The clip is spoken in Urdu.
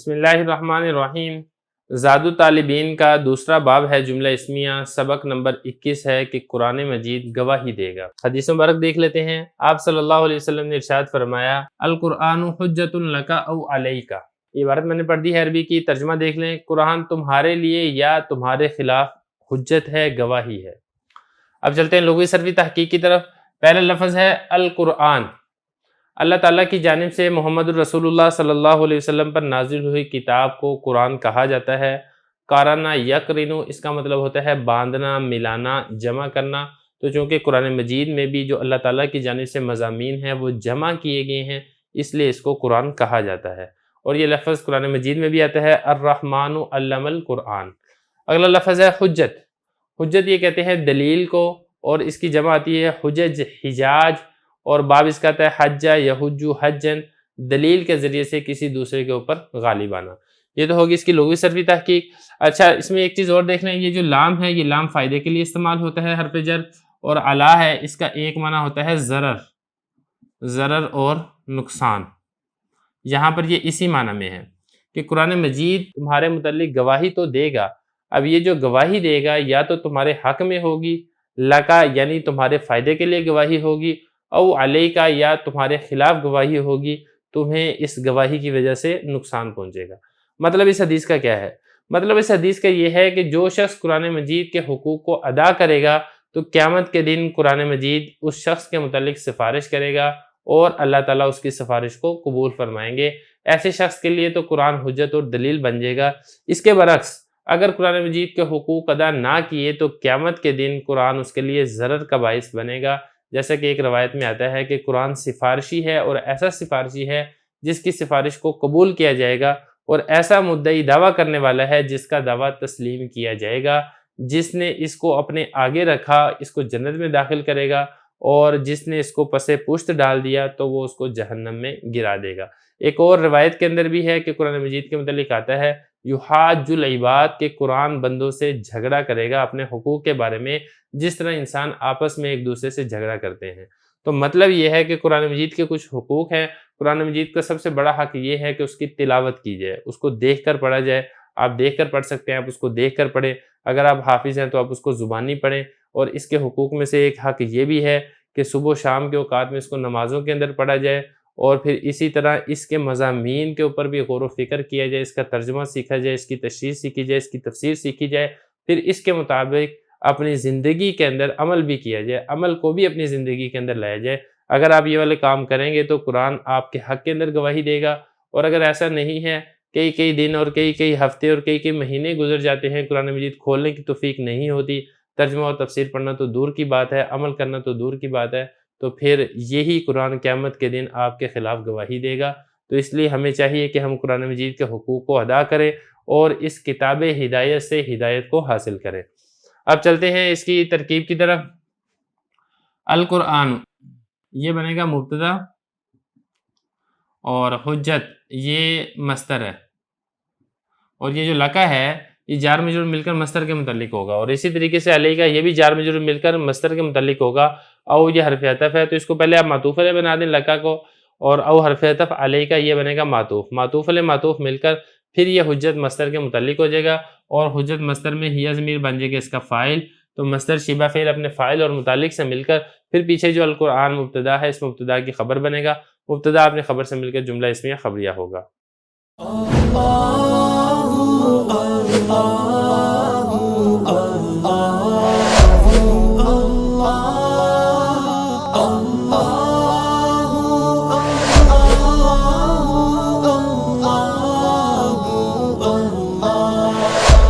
بسم اللہ الرحمن الرحیم۔ زاد الطالبین کا دوسرا باب ہے جملہ اسمیہ، سبق نمبر 21 ہے کہ قرآن مجید گواہی دے گا۔ حدیث مبارک دیکھ لیتے ہیں۔ آپ صلی اللہ علیہ وسلم نے ارشاد فرمایا، القرآن حجت لک او علیک۔ یہ عبارت میں نے پڑھ دی ہے عربی کی، ترجمہ دیکھ لیں۔ قرآن تمہارے لیے یا تمہارے خلاف حجت ہے، گواہی ہے۔ اب چلتے ہیں لغوی صرفی تحقیق کی طرف۔ پہلا لفظ ہے القرآن، اللہ تعالیٰ کی جانب سے محمد الرسول اللہ صلی اللہ علیہ وسلم پر نازل ہوئی کتاب کو قرآن کہا جاتا ہے۔ قارنا یقرنو، اس کا مطلب ہوتا ہے باندھنا، ملانا، جمع کرنا۔ تو چونکہ قرآن مجید میں بھی جو اللہ تعالیٰ کی جانب سے مضامین ہیں وہ جمع کیے گئے ہیں، اس لیے اس کو قرآن کہا جاتا ہے۔ اور یہ لفظ قرآن مجید میں بھی آتا ہے، الرحمن علم القرآن۔ اگلا لفظ ہے حجت۔ حجت یہ کہتے ہیں دلیل کو، اور اس کی جمع آتی ہے حجج، حجاج، اور باب اس کا آتا ہے حجہ یحجو حجن، دلیل کے ذریعے سے کسی دوسرے کے اوپر غالب آنا۔ یہ تو ہوگی اس کی لغوی صرفی تحقیق۔ اچھا، اس میں ایک چیز اور دیکھ لیں، یہ جو لام ہے یہ لام فائدے کے لیے استعمال ہوتا ہے حرف جر، اور علا ہے اس کا ایک معنی ہوتا ہے ضرر، ضرر اور نقصان۔ یہاں پر یہ اسی معنی میں ہے کہ قرآن مجید تمہارے متعلق گواہی تو دے گا۔ اب یہ جو گواہی دے گا یا تو تمہارے حق میں ہوگی، لکا یعنی تمہارے فائدے کے لیے گواہی ہوگی، او علیکا یا تمہارے خلاف گواہی ہوگی، تمہیں اس گواہی کی وجہ سے نقصان پہنچے گا۔ مطلب اس حدیث کا کیا ہے؟ مطلب اس حدیث کا یہ ہے کہ جو شخص قرآن مجید کے حقوق کو ادا کرے گا تو قیامت کے دن قرآن مجید اس شخص کے متعلق سفارش کرے گا اور اللہ تعالیٰ اس کی سفارش کو قبول فرمائیں گے۔ ایسے شخص کے لیے تو قرآن حجت اور دلیل بن جائے گا۔ اس کے برعکس اگر قرآن مجید کے حقوق ادا نہ کیے تو قیامت کے دن قرآن اس کے لیے ضرر کا باعث بنے گا۔ جیسا کہ ایک روایت میں آتا ہے کہ قرآن سفارشی ہے، اور ایسا سفارشی ہے جس کی سفارش کو قبول کیا جائے گا، اور ایسا مدعی دعویٰ کرنے والا ہے جس کا دعویٰ تسلیم کیا جائے گا۔ جس نے اس کو اپنے آگے رکھا اس کو جنت میں داخل کرے گا، اور جس نے اس کو پسے پشت ڈال دیا تو وہ اس کو جہنم میں گرا دے گا۔ ایک اور روایت کے اندر بھی ہے کہ قرآن مجید کے متعلق آتا ہے، یحاج العباد، کہ قرآن بندوں سے جھگڑا کرے گا اپنے حقوق کے بارے میں، جس طرح انسان آپس میں ایک دوسرے سے جھگڑا کرتے ہیں۔ تو مطلب یہ ہے کہ قرآن مجید کے کچھ حقوق ہیں۔ قرآن مجید کا سب سے بڑا حق یہ ہے کہ اس کی تلاوت کی جائے، اس کو دیکھ کر پڑھا جائے۔ آپ دیکھ کر پڑھ سکتے ہیں، آپ اس کو دیکھ کر پڑھیں۔ اگر آپ حافظ ہیں تو آپ اس کو زبانی پڑھیں۔ اور اس کے حقوق میں سے ایک حق یہ بھی ہے کہ صبح و شام کے اوقات میں اس کو نمازوں کے اندر پڑھا جائے، اور پھر اسی طرح اس کے مضامین کے اوپر بھی غور و فکر کیا جائے، اس کا ترجمہ سیکھا جائے، اس کی تشریح سیکھی جائے، اس کی تفسیر سیکھی جائے، پھر اس کے مطابق اپنی زندگی کے اندر عمل بھی کیا جائے، عمل کو بھی اپنی زندگی کے اندر لایا جائے۔ اگر آپ یہ والے کام کریں گے تو قرآن آپ کے حق کے اندر گواہی دے گا۔ اور اگر ایسا نہیں ہے، کئی دن اور کئی ہفتے اور کئی مہینے گزر جاتے ہیں، قرآن مجید کھولنے کی توفیق نہیں ہوتی، ترجمہ اور تفسیر پڑھنا تو دور کی بات ہے، عمل کرنا تو دور کی بات ہے، تو پھر یہی قرآن قیامت کے دن آپ کے خلاف گواہی دے گا۔ تو اس لیے ہمیں چاہیے کہ ہم قرآن مجید کے حقوق کو ادا کریں اور اس کتاب ہدایت سے ہدایت کو حاصل کریں۔ اب چلتے ہیں اس کی ترکیب کی طرف۔ القرآن یہ بنے گا مبتدا، اور حجت یہ مصدر ہے، اور یہ جو لکا ہے یہ جار مجرور مل کر مصدر کے متعلق ہوگا، اور اسی طریقے سے علیہ کا یہ بھی جار مجرور مل کر مصدر کے متعلق ہوگا۔ او یہ حرف عطف ہے، تو اس کو پہلے آپ معطوف علیہ بنا دیں لکا کو، اور او حرف عطف علیہ کا یہ بنے گا معطوف، معطوف علیہ معطوف مل کر پھر یہ حجت مصدر کے متعلق ہو جائے گا، اور حجت مصدر میں ہی ضمیر بن جائے گا اس کا فاعل۔ تو مصدر شبہ فعل اپنے فاعل اور متعلق سے مل کر پھر پیچھے جو القرآن مبتدا ہے اس مبتدا کی خبر بنے گا، مبتدا اپنے خبر سے مل کر جملہ اسمیہ خبریہ ہوگا۔